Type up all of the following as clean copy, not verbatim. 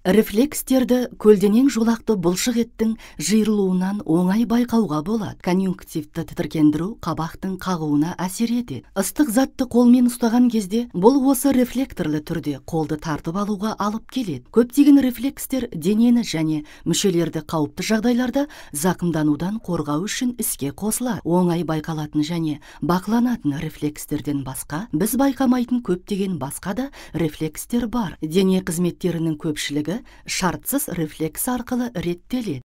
Рефлекстерді көлденең жолақты бұлшық еттің жиырылуынан оңай байқауға болады. Конъюнктивті тітіркендіру қабақтың қағуына әсер етеді. Ыстық затты қолмен ұстаған кезде бұл осы рефлекторлы түрде қолды тартып алуға алып келеді. Көптеген рефлекстер денені және мүшелерді қауіпті жағдайларда зақымданудан қорғау үшін іске қосылады. Оңай байқалатын және бақыланатын рефлекстерден басқа, біз байқамайтын көптеген басқа да рефлекстер бар. Дене қызметтерінің көпшілігі шартсыз рефлекс арқылы реттеледі.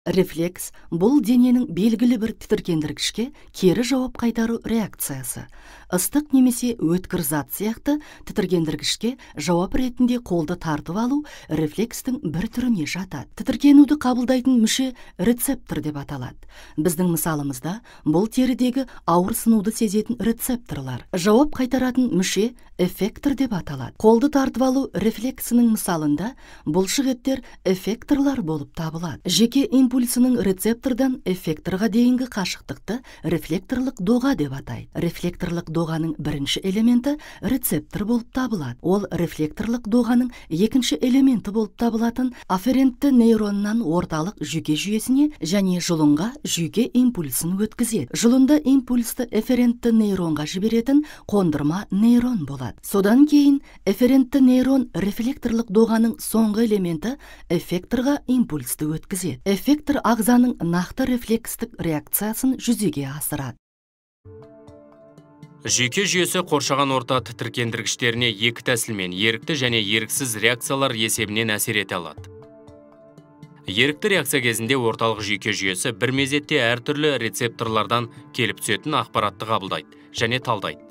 Рефлекс бұл дененің белгілі бір тітіркендіргішке кері жауап қайтару реакциясы. Ыстық немесе өткір зат сияқты тітіркендіргішке жауап ретінде қолды тартып алу рефлекстің бір түріне жатады. Тітіркенуді қабылдайтын мүше рецептор деп аталады. Біздің мысалымызда бұл терідегі ауырсынуды сезетін рецепторлар. Жауап қайтаратын мүше эффектор деп аталады. Қолды тартып алу рефлексінің мысалында бұлшық еттер эффекторлар болып табылады. Жеке импульсының рецептордан эффекторға дейінгі қашықтықты рефлекторлық доға деп атайды. Рефлекторлық доғаның бірінші элементі рецептор болып табылады. Ол рефлекторлық доғаның екінші элементі болып табылатын афферентті нейроннан орталық жүйке жүйесіне және жұлынға жүйке импульсын өткізеді. Жұлында импульсті эфферентті нейронға жіберетін қондырма нейрон болады. Содан кейін эфферентті нейрон рефлекторлық доғаның соңғы элементі эффекторға импульсті өткізеді. Эффектор ағзаның нақты рефлекстік реакциясын жүзеге асырады. Жүйке жүйесі қоршаған орта тітіркендіргіштеріне екі тәсілмен ерікті және еріксіз реакциялар есебінен әсер ете алады. Ерікті реакция кезінде орталық жүйке жүйесі бір мезетте әртүрлі рецепторлардан келіп түсетін ақпаратты қабылдайды және талдайды.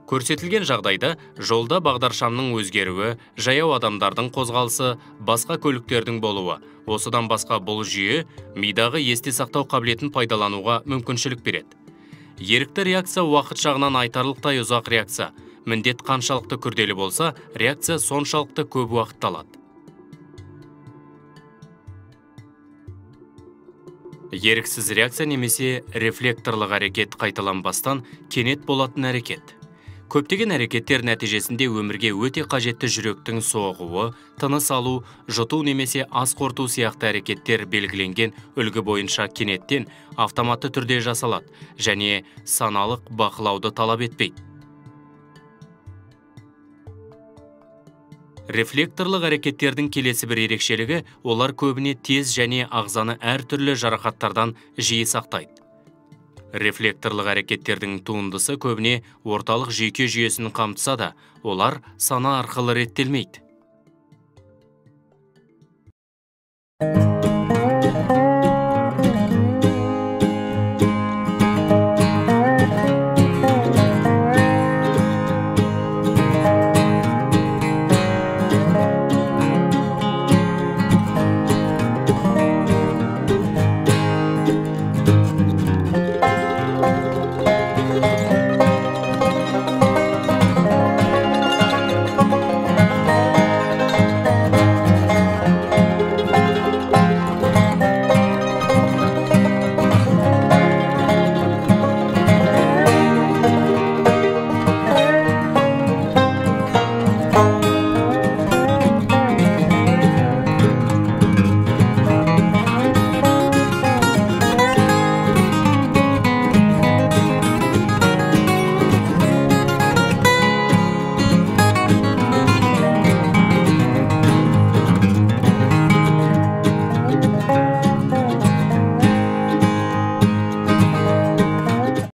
Көрсетілген жағдайда жолда бағдаршамның өзгеруі, жаяу адамдардың қозғалысы, басқа көліктердің болуы. Осыдан басқа бұл жүйе мидағы есте сақтау қабілетін пайдалануға мүмкіншілік береді. Ерікті реакция уақыт жағынан айтарлықтай ұзақ реакция. Міндет қаншалықты күрделі болса, реакция соншалықты көп уақыт алады. Еріксіз реакция немесе рефлекторлық әрекет қайталанбастан кенет болатын әрекет. Көптеген әрекеттер нәтижесінде өмірге өте қажетті жүректің соғуы, тыныс алу, жұту немесе ас қорыту сияқты әрекеттер белгіленген үлгі бойынша кенеттен автоматты түрде жасалады және саналық бақылауды талап етпейді. Рефлекторлық әрекеттердің келесі бір ерекшелігі, олар көбіне тез және ағзаны әртүрлі жарақаттардан жиі сақтайды. Рефлекторлық әрекеттердің туындысы көбіне орталық жүйке жүйесін қамтыса да, олар сана арқылы реттелмейді.